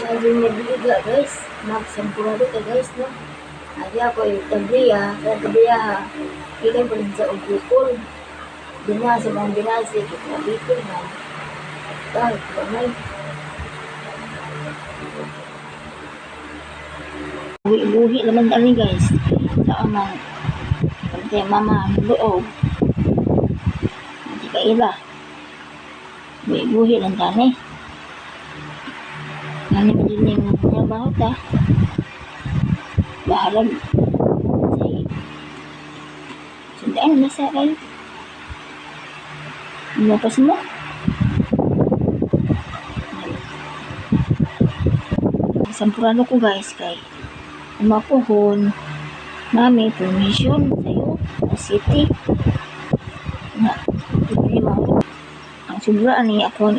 Lagi nagliga guys. Nagsampurado ka guys no. Adi ako yung tabliya. Kaya tabliya ha. Ilan pa rin sa ugukol. Dina sa mga binasi. Kita dito na. Dahil kamay. Buhi naman kami guys. Sa amang pagkaya mama ang loob. Hindi ka iba. Buhi lang kami. Nani pa din yung trabaho ta. Bahalag. Sundaan na sa kayo. Lumapas mo. Sampurado ko guys kay umapuhon namin permission sa'yo sa city na ang sobraan ni ako